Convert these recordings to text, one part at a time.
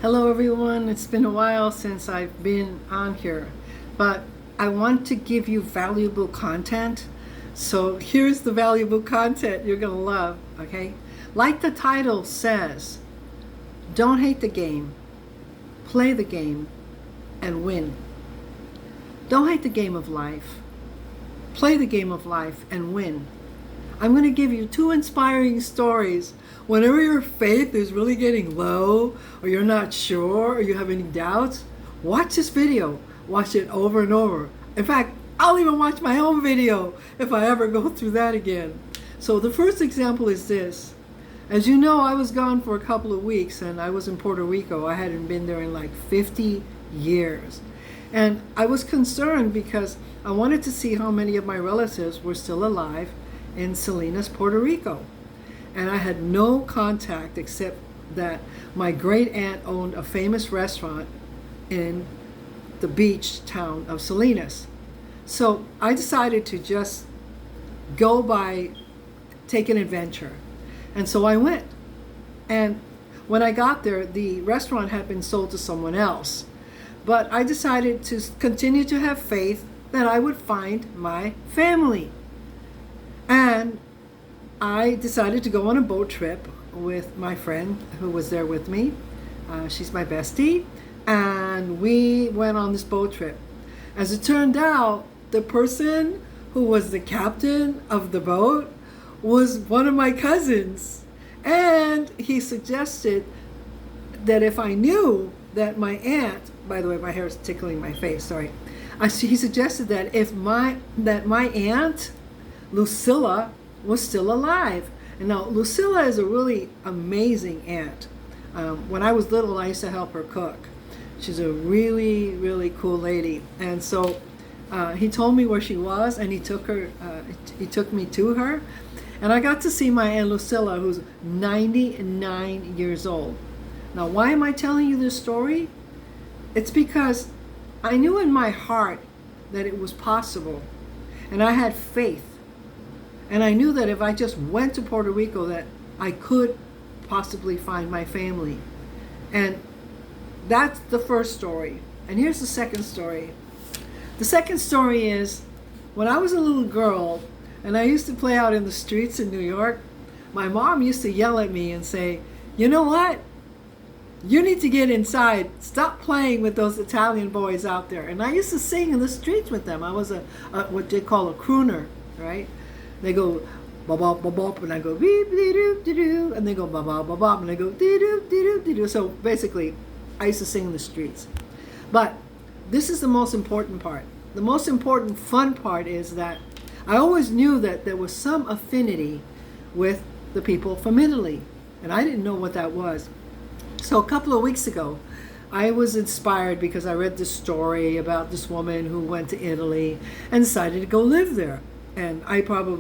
Hello everyone, it's been a while since I've been on here, but I want to give you valuable content. So here's the valuable content you're gonna love, okay? Like the title says, don't hate the game, play the game, and win. Don't hate the game of life, play the game of life, and win. I'm going to give you two inspiring stories. Whenever your faith is really getting low, or you're not sure, or you have any doubts, watch this video. Watch it over and over. In fact, I'll even watch my own video if I ever go through that again. So the first example is this. As you know, I was gone for a couple of weeks, and I was in Puerto Rico. I hadn't been there in like 50 years. And I was concerned because I wanted to see how many of my relatives were still alive in Salinas, Puerto Rico. And I had no contact except that my great aunt owned a famous restaurant in the beach town of Salinas. So I decided to just go by, take an adventure. And so I went. And when I got there, the restaurant had been sold to someone else. But I decided to continue to have faith that I would find my family. And I decided to go on a boat trip with my friend who was there with me. She's my bestie. And we went on this boat trip. As it turned out, the person who was the captain of the boat was one of my cousins. And he suggested that if I knew that my aunt, by the way, my hair is tickling my face, sorry. He suggested that if my aunt, Lucilla, was still alive. And now Lucilla is a really amazing aunt. When I was little, I used to help her cook. She's a really, really cool lady. And so he told me where she was, and he took me to her. And I got to see my Aunt Lucilla, who's 99 years old. Now, why am I telling you this story? It's because I knew in my heart that it was possible. And I had faith. And I knew that if I just went to Puerto Rico, that I could possibly find my family. And that's the first story. And here's the second story. The second story is, when I was a little girl, and I used to play out in the streets in New York, my mom used to yell at me and say, you know what? You need to get inside. Stop playing with those Italian boys out there. And I used to sing in the streets with them. I was a what they call a crooner, right? They go bop bop bop bop, and I go beep dee doo dee doo, and they go bop bop bop bop, and I go dee doo dee doo dee doo. So basically, I used to sing in the streets. But this is the most important part. The most important fun part is that I always knew that there was some affinity with the people from Italy, and I didn't know what that was. So a couple of weeks ago, I was inspired because I read this story about this woman who went to Italy and decided to go live there. And I will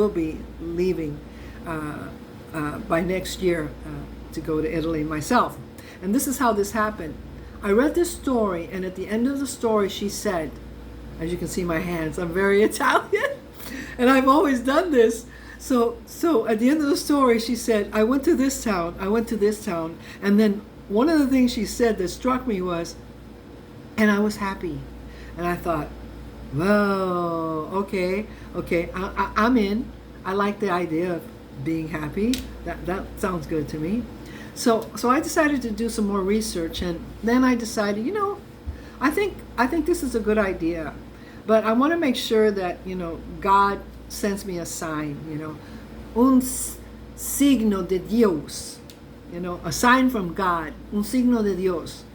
be leaving by next year to go to Italy myself. And this is how this happened. I read this story, and at the end of the story, she said, as you can see my hands, I'm very Italian, and I've always done this. So at the end of the story, she said, I went to this town, and then one of the things she said that struck me was, and I was happy. And I thought, well, okay, I'm in. I like the idea of being happy. That sounds good to me. So I decided to do some more research, and then I decided, I think this is a good idea, but I want to make sure that God sends me a sign, un signo de Dios, a sign from God, un signo de Dios.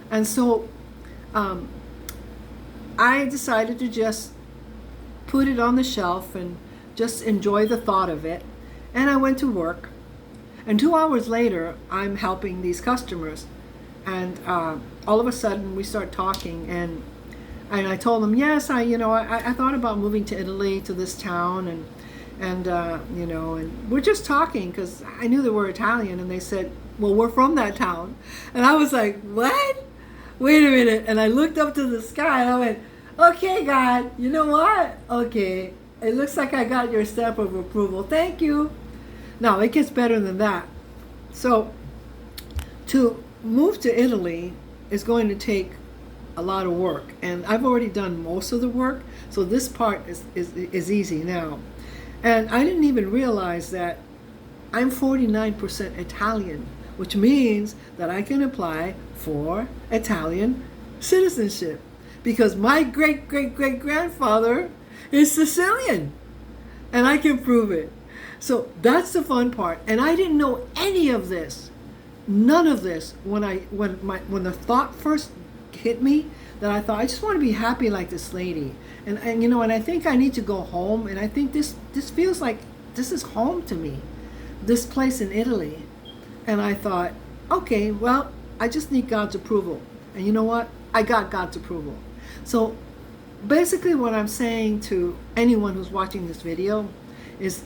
And so I decided to just put it on the shelf and just enjoy the thought of it. And I went to work. And 2 hours later, I'm helping these customers. And all of a sudden, we start talking. And I told them, yes, I thought about moving to Italy, to this town. And we're just talking because I knew they were Italian. And they said, well, we're from that town. And I was like, what? Wait a minute. And I looked up to the sky and I went, okay, God, you know what? Okay, it looks like I got your stamp of approval. Thank you. Now, it gets better than that. So To move to Italy is going to take a lot of work, and I've already done most of the work, so this part is easy now. And I didn't even realize that I'm 49% Italian, which means that I can apply for Italian citizenship because my great-great-great-grandfather is Sicilian, and I can prove it. So that's the fun part, and I didn't know any of this, none of this, when the thought first hit me, that I thought I just want to be happy like this lady, and you know, and I think I need to go home, and I think this feels like this is home to me, this place in Italy. And I thought, okay, well, I just need God's approval, and you know what? I got God's approval. So basically what I'm saying to anyone who's watching this video is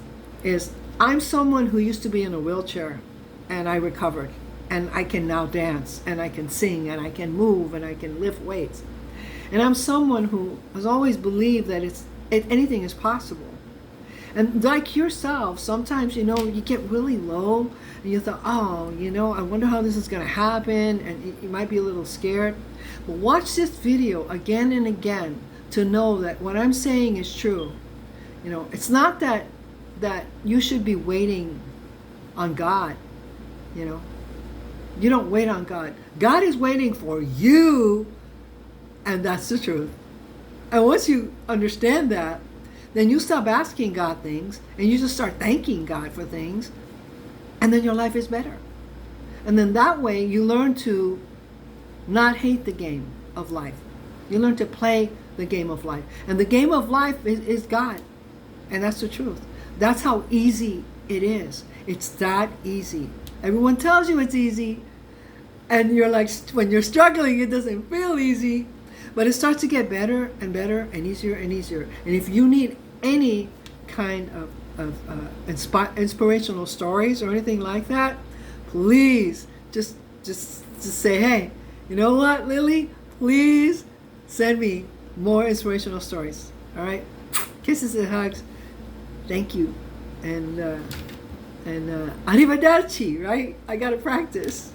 I'm someone who used to be in a wheelchair, and I recovered, and I can now dance, and I can sing, and I can move, and I can lift weights. And I'm someone who has always believed that anything is possible. And like yourself, sometimes, you know, you get really low, and you thought, oh, you know, I wonder how this is going to happen, and you might be a little scared. But watch this video again and again to know that what I'm saying is true. You know, it's not that you should be waiting on God, you know. You don't wait on God. God is waiting for you, and that's the truth. And once you understand that, then you stop asking God things, and you just start thanking God for things, and then your life is better. And then that way you learn to not hate the game of life. You learn to play the game of life. And the game of life is God. And that's the truth. That's how easy it is. It's that easy. Everyone tells you it's easy, and you're like, when you're struggling, it doesn't feel easy, but it starts to get better and better and easier and easier. And if you need any kind of inspirational stories or anything like that, please just say, hey, you know what, Lily? Please send me more inspirational stories. All right? Kisses and hugs. Thank you. And arrivederci, right? I got to practice.